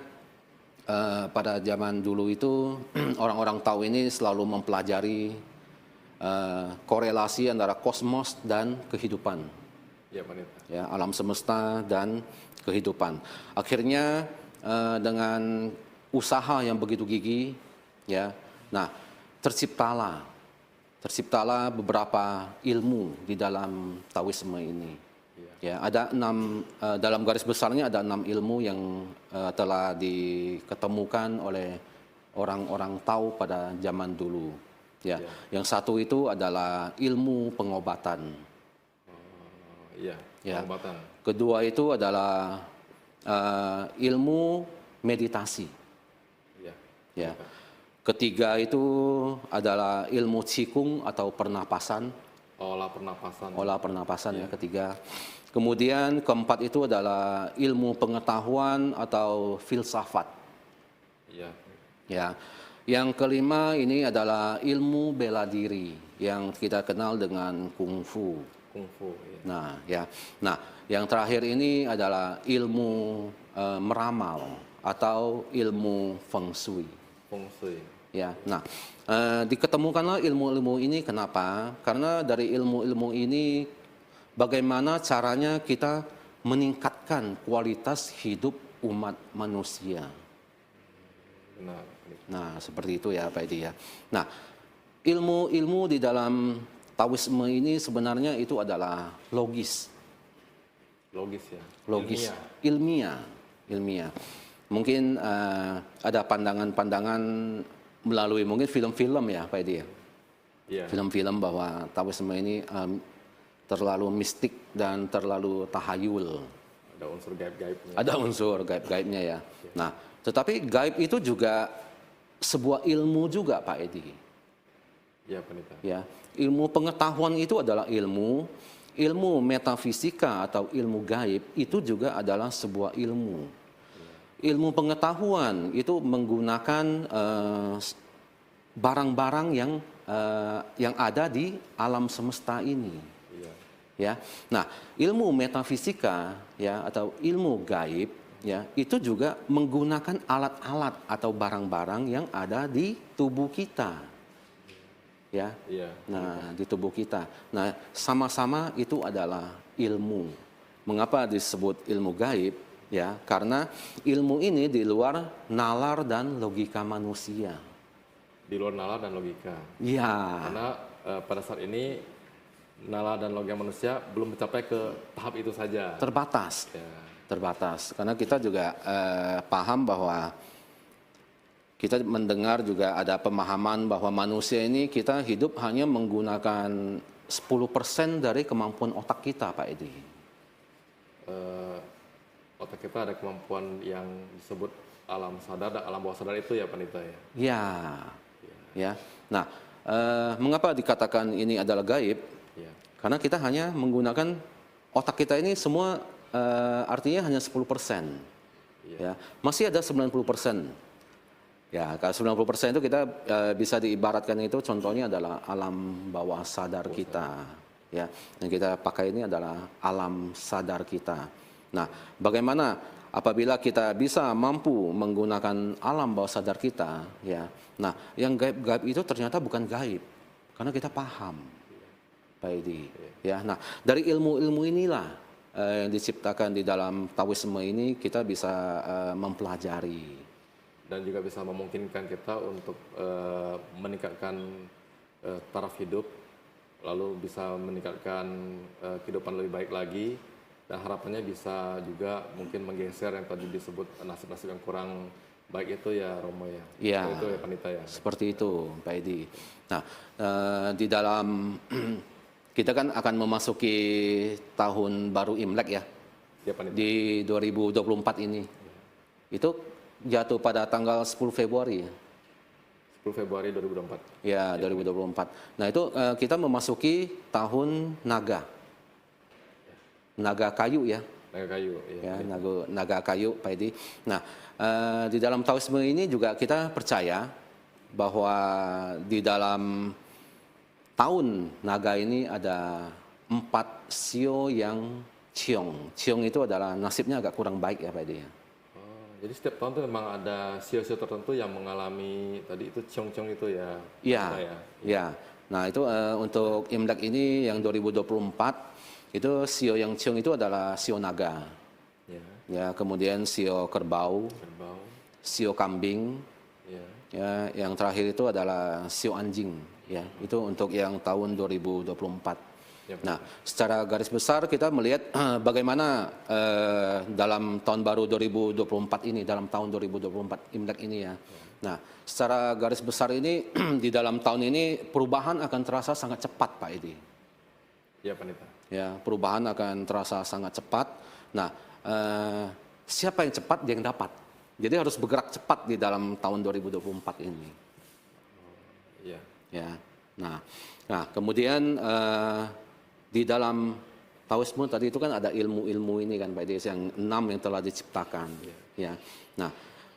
pada zaman dulu itu orang-orang tahu ini selalu mempelajari korelasi antara kosmos dan kehidupan. Ya, Pendeta. Ya, alam semesta dan kehidupan. Akhirnya dengan usaha yang begitu gigih, ya, nah terciptalah beberapa ilmu di dalam Taoisme ini. Ya, ada 6 dalam garis besarnya ada 6 ilmu yang telah diketemukan oleh orang-orang Tao pada zaman dulu. Ya, yang satu itu adalah ilmu pengobatan. Iya, Ya. pengobatan. Kedua itu adalah ilmu meditasi. Iya. Ya. Ketiga itu adalah ilmu qigong atau pernapasan, Olah pernapasan. olah pernapasan ya ketiga. Kemudian keempat itu adalah ilmu pengetahuan atau filsafat. Iya. Ya. Yang kelima ini adalah ilmu bela diri yang kita kenal dengan kungfu. Kungfu. Iya. Nah, ya. Nah, yang terakhir ini adalah ilmu meramal atau ilmu feng shui. Feng Shui. Ya. Nah, diketemukanlah ilmu-ilmu ini kenapa? Karena dari ilmu-ilmu ini bagaimana caranya kita meningkatkan kualitas hidup umat manusia. Benar. Nah, seperti itu ya Pak Edi ya. Nah, ilmu-ilmu di dalam Taoisme ini sebenarnya itu adalah logis. Logis ya. Logis, Ilmiah. ilmiah. Mungkin ada pandangan-pandangan melalui mungkin film-film ya Pak Edi ya. Iya. Film-film bahwa Taoisme ini terlalu mistik dan terlalu tahayul. Ada unsur gaib-gaibnya. Ada unsur gaib-gaibnya ya. Nah, tetapi gaib itu juga sebuah ilmu juga Pak Edi. Iya, Pendeta. Ya, ilmu pengetahuan itu adalah ilmu metafisika atau ilmu gaib itu juga adalah sebuah ilmu. Ilmu pengetahuan itu menggunakan barang-barang yang ada di alam semesta ini. Iya. Ya, nah ilmu metafisika ya atau ilmu gaib ya itu juga menggunakan alat-alat atau barang-barang yang ada di tubuh kita. Ya. Iya. Nah, di tubuh kita. Nah, sama-sama itu adalah ilmu. Mengapa disebut ilmu gaib? Ya, karena ilmu ini di luar nalar dan logika manusia. Di luar nalar dan logika. Ya, Karena pada saat ini nalar dan logika manusia belum mencapai ke tahap itu saja. terbatas. Ya. Terbatas. Karena kita juga paham bahwa kita mendengar juga ada pemahaman bahwa manusia ini kita hidup hanya menggunakan 10% dari kemampuan otak kita, Pak Edi. Otak kita ada kemampuan yang disebut alam sadar dan alam bawah sadar itu ya Pendeta ya. Ya, ya. Nah, mengapa dikatakan ini adalah gaib? Ya. Karena kita hanya menggunakan otak kita ini semua artinya hanya 10%. Ya, masih ada 90%. Ya, kalau 90% itu kita bisa diibaratkan itu contohnya adalah alam bawah sadar kita. Ya, yang kita pakai ini adalah alam sadar kita. Nah, bagaimana apabila kita bisa mampu menggunakan alam bawah sadar kita, ya. Nah, yang gaib-gaib itu ternyata bukan gaib, karena kita paham, Pak Edi. Ya, nah dari ilmu-ilmu inilah yang diciptakan di dalam Taoisme ini kita bisa mempelajari dan juga bisa memungkinkan kita untuk meningkatkan taraf hidup, lalu bisa meningkatkan kehidupan lebih baik lagi, dan harapannya bisa juga mungkin menggeser yang tadi disebut nasib-nasib yang kurang baik itu ya, Romo ya. Ya, itu ya Pandita ya. Seperti itu, Pak Edi. Nah, di dalam kita kan akan memasuki tahun baru Imlek ya, di 2024 ini. Itu jatuh pada tanggal 10 Februari. 10 Februari 2024. Ya, 2024. Nah, itu kita memasuki tahun naga. Naga kayu ya. Naga kayu. Ya, naga kayu, Pak Edi. Nah, di dalam Taoisme ini juga kita percaya bahwa di dalam tahun naga ini ada 4 sio yang ciong. Ciong itu adalah nasibnya agak kurang baik ya Pak Edi. Jadi setiap tahun itu memang ada sio-sio tertentu yang mengalami tadi itu ciong-ciong itu ya. Iya. Ya. Nah, itu untuk Imlek ini yang 2024 itu sio yang ciong itu adalah sio naga. Ya, kemudian sio kerbau. Sio kambing. Ya, yang terakhir itu adalah sio anjing. Ya, itu untuk yang tahun 2024. Nah, secara garis besar kita melihat bagaimana dalam tahun baru 2024 ini, dalam tahun 2024 Imlek ini ya. Nah, secara garis besar ini di dalam tahun ini perubahan akan terasa sangat cepat, Pak Edi. Ya, Pandita. Ya, perubahan akan terasa sangat cepat. Nah, siapa yang cepat dia yang dapat. Jadi harus bergerak cepat di dalam tahun 2024 ini. Iya. Ya, nah kemudian di dalam Taoisme tadi itu kan ada ilmu-ilmu ini kan Pak Des yang 6 yang telah diciptakan. Ya, nah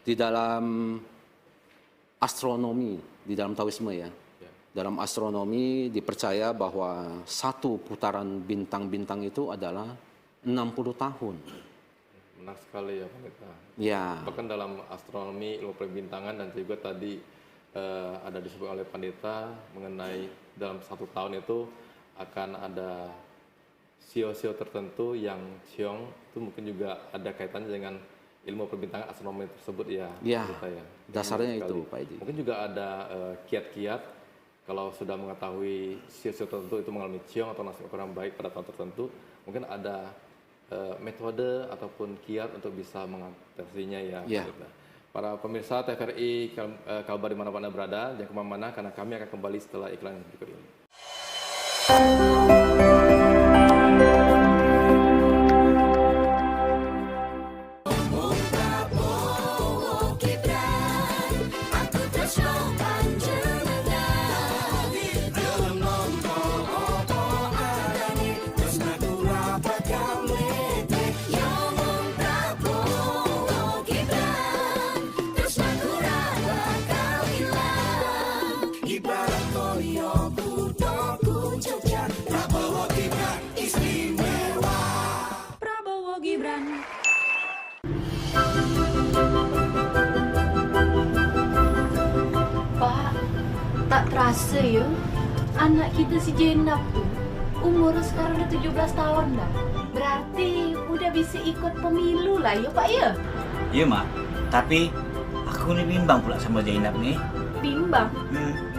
di dalam astronomi di dalam Taoisme ya, dalam astronomi dipercaya bahwa satu putaran bintang-bintang itu adalah 60 tahun. Menarik sekali ya Pandita. Ya. Bahkan dalam astronomi, ilmu perbintangan dan juga tadi ada disebut oleh Pandita mengenai dalam 1 tahun itu akan ada sio-sio tertentu yang ciong, itu mungkin juga ada kaitannya dengan ilmu perbintangan astronomi tersebut ya. Ya, ya. dasarnya itu Pak Edi. Mungkin juga ada kiat-kiat kalau sudah mengetahui sio-sio tertentu itu mengalami ciong atau nasib kurang baik pada tahun tertentu, mungkin ada metode ataupun kiat untuk bisa mengatasinya ya. Para pemirsa TVRI Kalbar dimanapun Anda berada, jangan kemana-mana karena kami akan kembali setelah iklan yang berikut ini. Prabowo Gibran. Pak, tak terasa ya, anak kita si Jenab tuh umur sekarang udah 17 tahun dah. Berarti udah bisa ikut pemilu lah ya Pak ya? Iya Mak, tapi aku nih bimbang pula sama Zainab nih. Bimbang?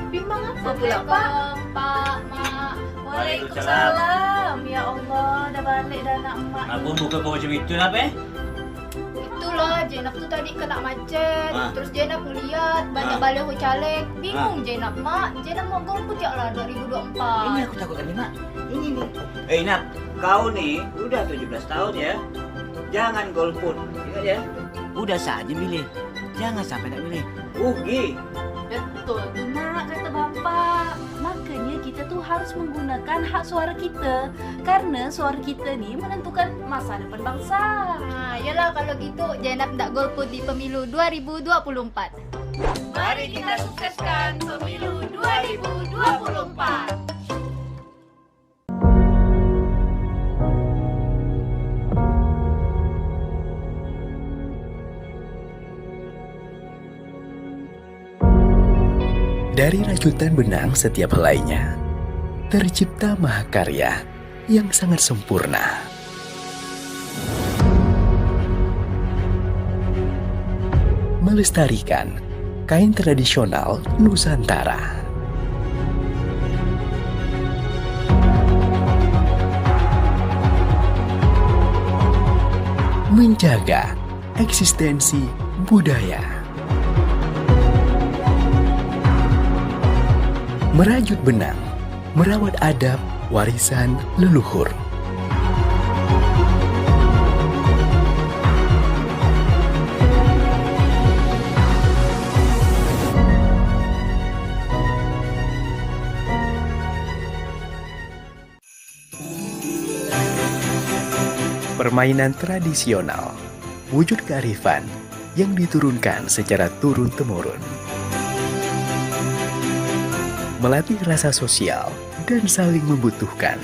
Bimbang apa pula Pak? Pak, Mak. Waalaikumsalam. Ya Allah, dah balik dah anak emak. Aku buka kau macam itu apa? Itulah, Jenab tuh tadi kena macet. Terus Jenab ngeliat banyak baliho caleg. Bingung Jenab, Mak. Jenab mau golput ya lah 2024. Ini aku takutkan nih Mak. Ini nih. Nap, kau nih udah 17 tahun ya. Jangan golput, ingat ya. Udah saja milih. Jangan sampai tak milih. Rugi. Betul tuh nak kata bapak. Makanya kita tuh harus harus menggunakan hak suara kita. Karena suara kita nih menentukan masa depan bangsa. Nah, yalah kalau gitu Zainab tak golput di pemilu 2024. Mari kita sukseskan pemilu 2024. Dari rajutan benang setiap helainya, tercipta mahakarya yang sangat sempurna. Melestarikan kain tradisional Nusantara. Menjaga eksistensi budaya. Merajut benang, merawat adab, warisan leluhur. Permainan tradisional, wujud kearifan yang diturunkan secara turun-temurun. Melatih rasa sosial dan saling membutuhkan.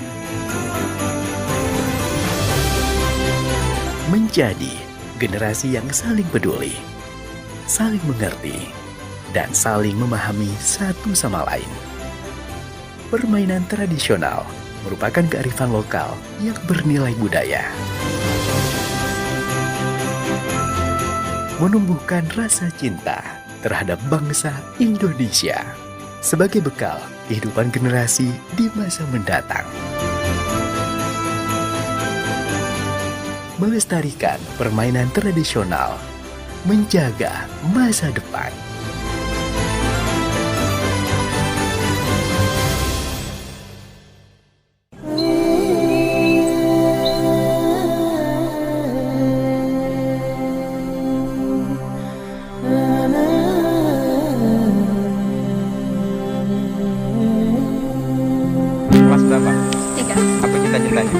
Menjadi generasi yang saling peduli, saling mengerti, dan saling memahami satu sama lain. Permainan tradisional merupakan kearifan lokal yang bernilai budaya. Menumbuhkan rasa cinta terhadap bangsa Indonesia sebagai bekal kehidupan generasi di masa mendatang. Melestarikan permainan tradisional, menjaga masa depan. Kelas berapa? 3. Apa cita-citanya?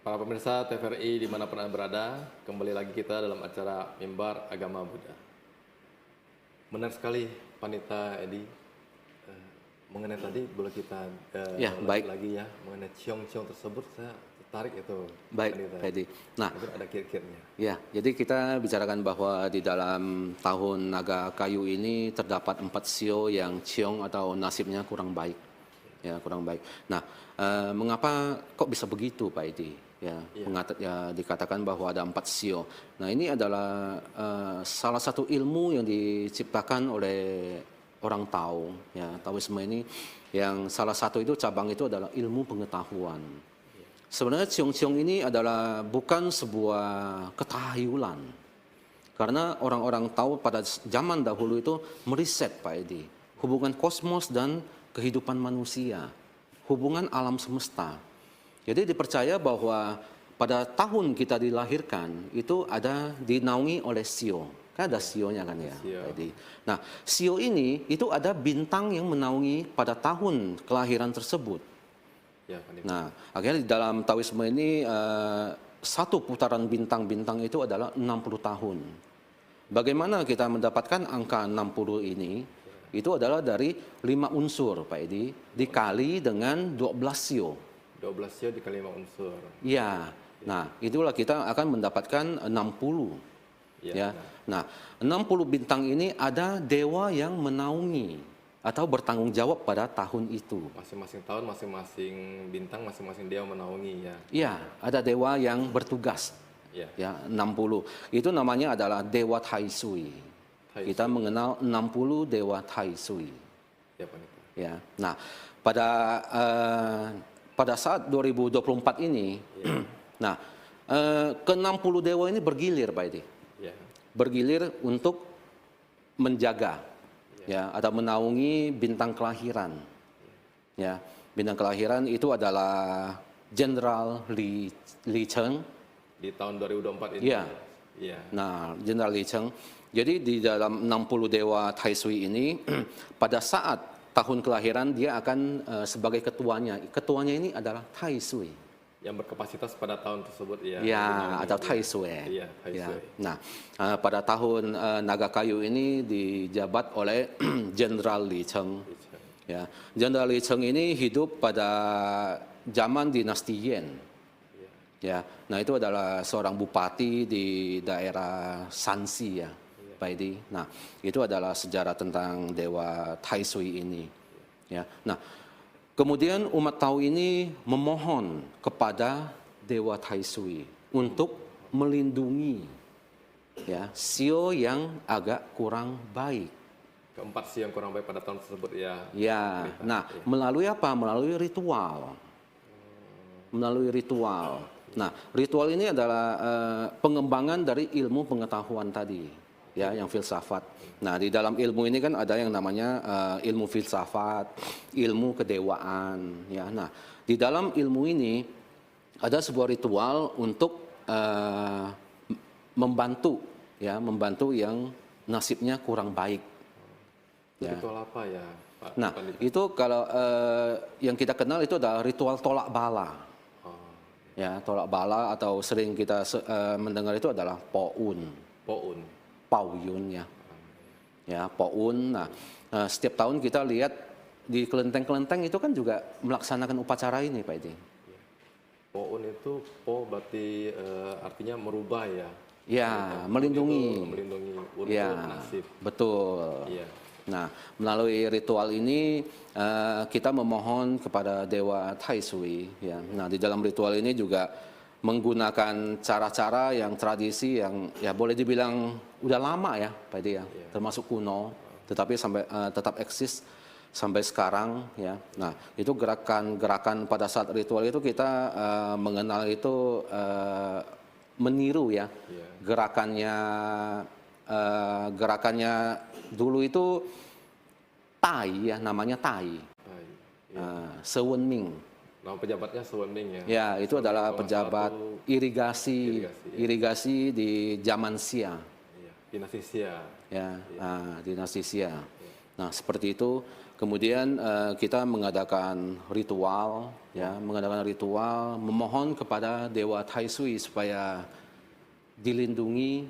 Para pemirsa TVRI dimanapun Anda berada, kembali lagi kita dalam acara Mimbar Agama Buddha. Benar sekali, Panita Edi, mengenai tadi boleh kita Ya, baik. lagi ya, mengenai ciong-ciong tersebut, saya tertarik itu. Baik, Panita. Pak Edi. Nah, Itu ada kir-kirnya. ya, jadi kita bicarakan bahwa di dalam tahun naga kayu ini terdapat 4 sio yang ciong atau nasibnya kurang baik. Ya, kurang baik. Nah, mengapa kok bisa begitu, Pak Edi? Ya, dikatakan bahwa ada 4 sio. Nah, ini adalah salah satu ilmu yang diciptakan oleh orang Tao. Ya, Taoisme ini yang salah satu itu cabang itu adalah ilmu pengetahuan. Sebenarnya ciong-ciong ini adalah bukan sebuah ketahayulan. Karena orang-orang Tao pada zaman dahulu itu meriset, Pak Edi, hubungan kosmos dan kehidupan manusia, hubungan alam semesta. Jadi dipercaya bahwa pada tahun kita dilahirkan itu ada dinaungi oleh sio. Kan ada sionya kan ya. Jadi, nah, sio ini itu ada bintang yang menaungi pada tahun kelahiran tersebut. Ya, Panita. Nah, akhirnya di dalam Taoisme ini satu putaran bintang-bintang itu adalah 60 tahun. Bagaimana kita mendapatkan angka 60 ini? Itu adalah dari 5 unsur, Pak Edi, dikali dengan 12 sio. 12 sio dikali 5 unsur. Ya, nah itulah kita akan mendapatkan 60. Iya, Ya. Nah, 60 bintang ini ada dewa yang menaungi atau bertanggung jawab pada tahun itu. Masing-masing tahun, masing-masing bintang, masing-masing dewa menaungi ya. Ya, ada dewa yang bertugas. Ya. Ya, 60. Itu namanya adalah Dewa Tai Sui. Tai Kita Sui. mengenal 60 Dewa Tai Sui. Ya, Pendeta. Ya. Nah, pada saat 2024 ini, nah, ke-60 dewa ini bergilir, Pak Edi. Ya. Bergilir untuk menjaga ya atau menaungi bintang kelahiran. Ya, bintang kelahiran itu adalah Jenderal Li Cheng. Di tahun 2024 ini. Iya. Iya. Nah, Jenderal Li Cheng. Jadi di dalam 60 dewa Tai Sui ini pada saat tahun kelahiran dia akan sebagai ketuanya. Ketuanya ini adalah Tai Sui. Yang berkapasitas pada tahun tersebut ya. Ya, atau Tai Sui. Iya, Tai Ya. Sui. Nah, pada tahun Naga Kayu ini dijabat oleh Jenderal Li Cheng. Ya, Jenderal Li Cheng ini hidup pada zaman dinasti Yan. Ya, nah itu adalah seorang bupati di daerah Shanxi ya, Pak Edi. Nah, itu adalah sejarah tentang dewa Tai Sui ini. Ya, nah kemudian umat Tao ini memohon kepada dewa Tai Sui untuk melindungi ya sio yang agak kurang baik. Keempat sih yang kurang baik pada tahun tersebut ya. Ya, nah melalui apa? Melalui ritual. Melalui ritual. Nah, ritual ini adalah pengembangan dari ilmu pengetahuan tadi, ya, yang filsafat. Nah, di dalam ilmu ini kan ada yang namanya ilmu filsafat, ilmu kedewaan, ya. Nah, di dalam ilmu ini ada sebuah ritual untuk membantu, ya, membantu yang nasibnya kurang baik. Ya. Ritual apa ya, Pak? Nah, Pandita? itu kalau yang kita kenal itu adalah ritual tolak bala. Ya, tolak bala atau sering kita mendengar itu adalah Poun. Poun. Pauyun ya. Ya, Poun. Nah, setiap tahun kita lihat di kelenteng-kelenteng itu kan juga melaksanakan upacara ini, Pak Edi. Poun itu berarti artinya merubah ya. Ya, melindungi. Melindungi untuk Ya, nasib. betul. Iya. Nah, melalui ritual ini kita memohon kepada Dewa Tai Sui. Ya. Nah, di dalam ritual ini juga menggunakan cara-cara yang tradisi yang ya boleh dibilang udah lama ya, Pak Edi ya, termasuk kuno, tetapi sampai tetap eksis sampai sekarang ya. Nah, itu gerakan-gerakan pada saat ritual itu kita mengenal itu meniru ya gerakannya dulu itu Tai ya, namanya Tai. Sewen Ming. Nama pejabatnya Sewen Ming ya. Ya, itu adalah pejabat irigasi di zaman Xia. Iya, dinasti Xia. Ya, dinasti Xia. Nah, seperti itu. Kemudian kita mengadakan ritual, ya, memohon kepada Dewa Tai Sui supaya dilindungi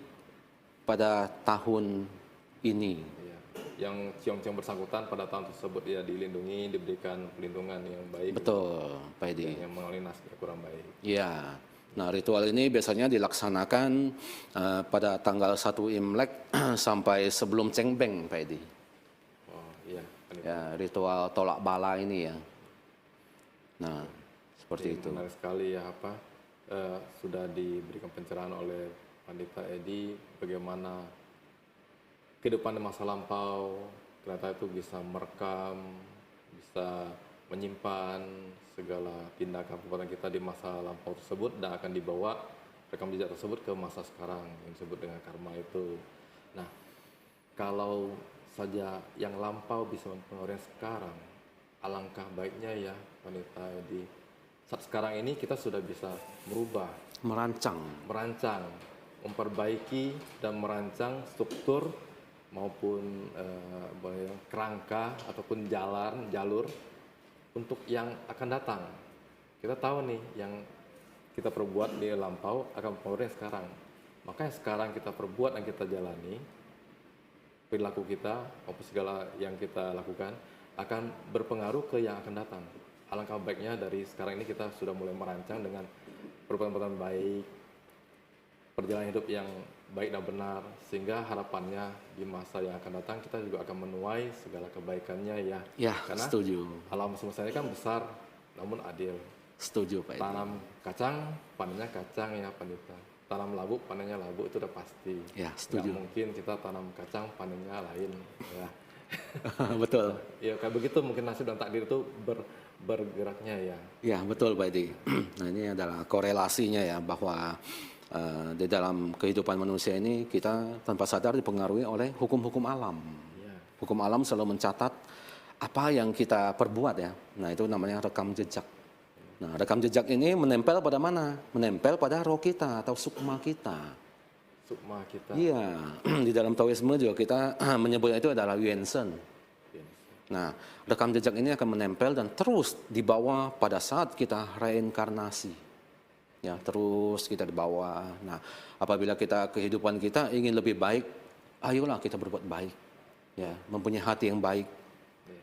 pada tahun ini. Iya. Yang ciong-ciong bersangkutan pada tahun tersebut ya dilindungi, diberikan perlindungan yang baik. Betul, Pak Edi. Yang mengalami nasibnya kurang baik. Ya. Nah, ritual ini biasanya dilaksanakan pada tanggal 1 Imlek sampai sebelum Cengbeng, Pak Edi. Oh, iya. Ya, ritual tolak bala ini ya. Nah, seperti itu. Menarik sekali ya sudah diberikan pencerahan oleh Pandita Edi bagaimana kehidupan di masa lampau ternyata itu bisa merekam, bisa menyimpan segala tindakan perbuatan kita di masa lampau tersebut dan akan dibawa rekam jejak tersebut ke masa sekarang yang disebut dengan karma itu. Nah, kalau saja yang lampau bisa mempengaruhi yang sekarang, alangkah baiknya ya Pandita Edi. Saat sekarang ini kita sudah bisa merubah, Merancang, memperbaiki dan merancang struktur maupun kerangka ataupun jalur untuk yang akan datang. Kita tahu nih yang kita perbuat di lampau akan mempengaruhi sekarang. Maka yang sekarang kita perbuat dan kita jalani, perilaku kita maupun segala yang kita lakukan akan berpengaruh ke yang akan datang. Alangkah baiknya dari sekarang ini kita sudah mulai merancang dengan perbuatan baik, perjalanan hidup yang baik dan benar, sehingga harapannya di masa yang akan datang kita juga akan menuai segala kebaikannya ya. Ya, Karena setuju. alam semesta ini kan besar namun adil. Setuju Pak Edi. Tanam kacang, panennya kacang ya Pandita. Tanam labu, panennya labu, itu udah pasti. Ya, setuju. Nggak mungkin kita tanam kacang, panennya lain. Ya, Betul. ya kayak begitu mungkin nasib dan takdir itu bergeraknya ya. Ya, betul Pak Edi. Nah, ini adalah korelasinya ya, bahwa di dalam kehidupan manusia ini kita tanpa sadar dipengaruhi oleh hukum-hukum alam. Ya. Hukum alam selalu mencatat apa yang kita perbuat ya. Nah, itu namanya rekam jejak. Nah, rekam jejak ini menempel pada mana? Menempel pada roh kita atau sukma kita. Sukma kita. Iya, di dalam Taoisme juga kita menyebutnya itu adalah Yuansen. Nah, rekam jejak ini akan menempel dan terus dibawa pada saat kita reinkarnasi. Ya, terus kita dibawa. Nah, apabila kehidupan kita ingin lebih baik, ayolah kita berbuat baik. Ya, mempunyai hati yang baik,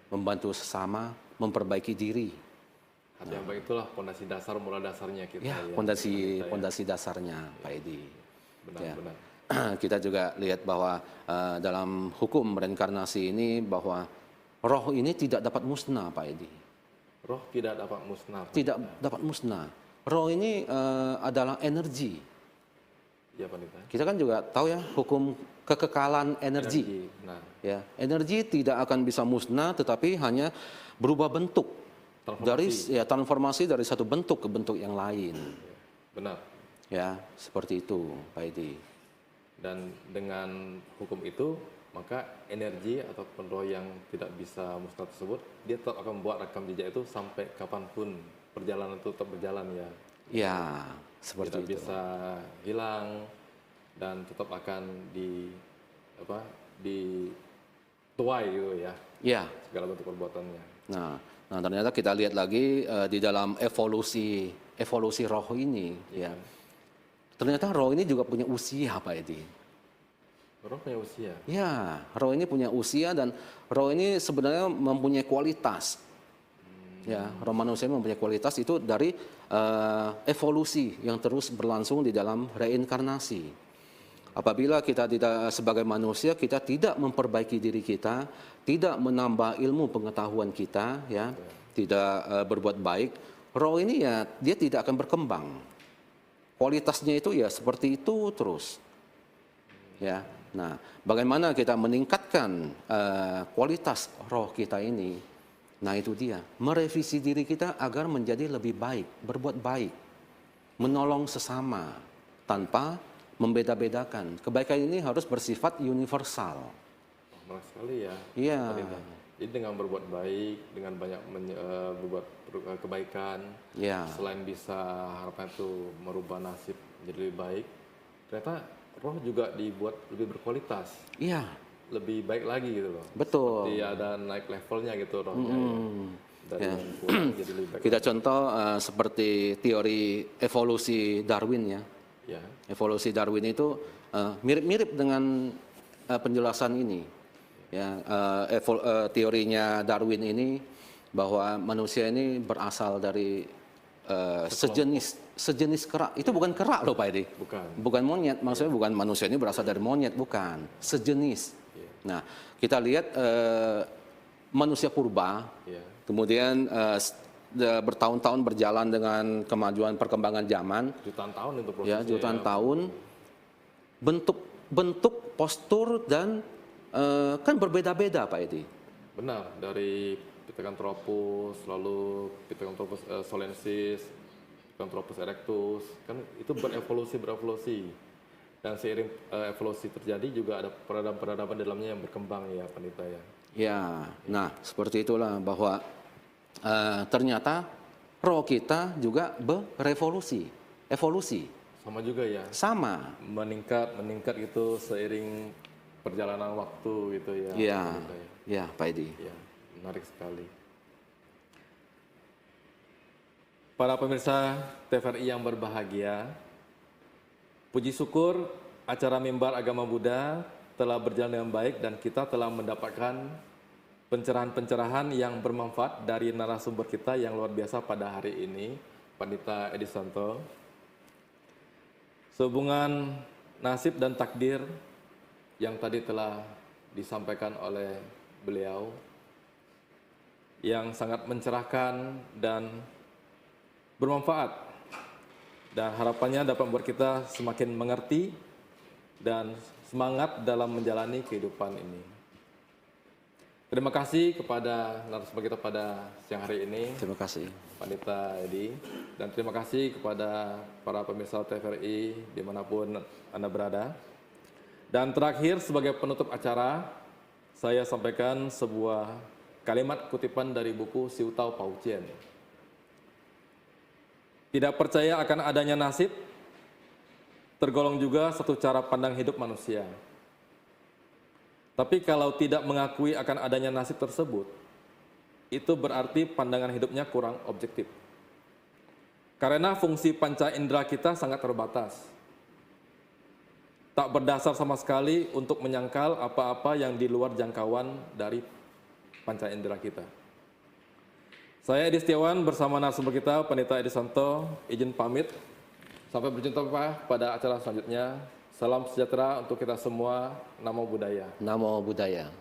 membantu sesama, memperbaiki diri. Hati yang baik itulah pondasi dasar, mula dasarnya kita Ya, ya. pondasi dasarnya Pak Edi. Benar, Ya. benar. Kita juga lihat bahwa dalam hukum reinkarnasi ini bahwa roh ini tidak dapat musnah Pak Edi. Roh tidak dapat musnah. Tidak dapat musnah. Roh ini adalah energi. Ya Pandita. Kita kan juga tahu ya hukum kekekalan energi. Nah, Ya, energi tidak akan bisa musnah tetapi hanya berubah bentuk transformasi dari satu bentuk ke bentuk yang lain. benar. Ya, seperti itu Pak Edi. Dan dengan hukum itu, maka energi ataupun roh yang tidak bisa musnah tersebut, dia tetap akan membuat rekam jejak itu sampai kapanpun perjalanan itu tetap berjalan ya. Ya, seperti Tidak itu. bisa hilang dan tetap akan dituai gitu ya, Ya. segala bentuk perbuatannya. Nah, ternyata kita lihat lagi di dalam evolusi roh ini, ya. Ternyata roh ini juga punya usia, Pak Edi. Roh punya usia. Ya, roh ini punya usia dan roh ini sebenarnya mempunyai kualitas. Ya, roh manusia mempunyai kualitas itu dari evolusi yang terus berlangsung di dalam reinkarnasi. Apabila kita tidak sebagai manusia kita tidak memperbaiki diri kita, tidak menambah ilmu pengetahuan kita, ya, tidak berbuat baik, roh ini ya dia tidak akan berkembang. Kualitasnya itu ya seperti itu terus. Ya. Nah, bagaimana kita meningkatkan kualitas roh kita ini? Nah, itu dia, merevisi diri kita agar menjadi lebih baik, berbuat baik, menolong sesama tanpa membeda-bedakan. Kebaikan ini harus bersifat universal. Menarik sekali ya. Iya. Jadi dengan berbuat baik, dengan banyak berbuat kebaikan, Ya. selain bisa harapan itu merubah nasib menjadi lebih baik, ternyata roh juga dibuat lebih berkualitas, Iya, lebih baik lagi gitu loh. betul. Seperti ada naik levelnya gitu rohnya ya. Dari Ya. yang kurang jadi lebih baik. Kita contoh seperti teori evolusi Darwin ya. Ya. Evolusi Darwin itu mirip-mirip dengan penjelasan ini. Ya, teorinya Darwin ini bahwa manusia ini berasal dari sejenis kerak. Itu bukan kerak loh Pak Edi. Bukan monyet. Maksudnya bukan manusia ini berasal dari monyet, bukan. Sejenis. Nah, kita lihat manusia purba, kemudian bertahun-tahun berjalan dengan kemajuan perkembangan zaman. Jutaan tahun itu prosesnya. Ya, jutaan tahun. Bentuk, postur dan kan berbeda-beda Pak Edi. Benar, dari Pithecanthropus, lalu Pithecanthropus solensis, Pithecanthropus erectus, kan itu berevolusi. Dan seiring evolusi terjadi juga ada peradaban-peradaban dalamnya yang berkembang ya Pandita ya. Ya, nah seperti itulah bahwa ternyata roh kita juga berevolusi, evolusi. Sama juga ya. Sama. Meningkat itu seiring perjalanan waktu gitu ya. Iya, ya Pak Edi. Ya, menarik sekali. Para pemirsa TVRI yang berbahagia, puji syukur acara Mimbar Agama Buddha telah berjalan dengan baik dan kita telah mendapatkan pencerahan-pencerahan yang bermanfaat dari narasumber kita yang luar biasa pada hari ini, Pandita Edi Santo. Sehubungan nasib dan takdir yang tadi telah disampaikan oleh beliau, yang sangat mencerahkan dan bermanfaat, dan harapannya dapat membuat kita semakin mengerti dan semangat dalam menjalani kehidupan ini. Terima kasih kepada narasumber kita pada siang hari ini, Terima kasih. Pandita Edi, dan terima kasih kepada para pemirsa TVRI dimanapun Anda berada. Dan terakhir, sebagai penutup acara, saya sampaikan sebuah kalimat kutipan dari buku Siu Tao Pao Chien. Tidak percaya akan adanya nasib, tergolong juga satu cara pandang hidup manusia. Tapi kalau tidak mengakui akan adanya nasib tersebut, itu berarti pandangan hidupnya kurang objektif. Karena fungsi panca indera kita sangat terbatas. Tak berdasar sama sekali untuk menyangkal apa-apa yang di luar jangkauan dari panca indera kita. Saya Edi Setiawan bersama narasumber kita, Pendeta Edi Santo, izin pamit. Sampai berjumpa pada acara selanjutnya. Salam sejahtera untuk kita semua. Namo Buddhaya. Namo Buddhaya.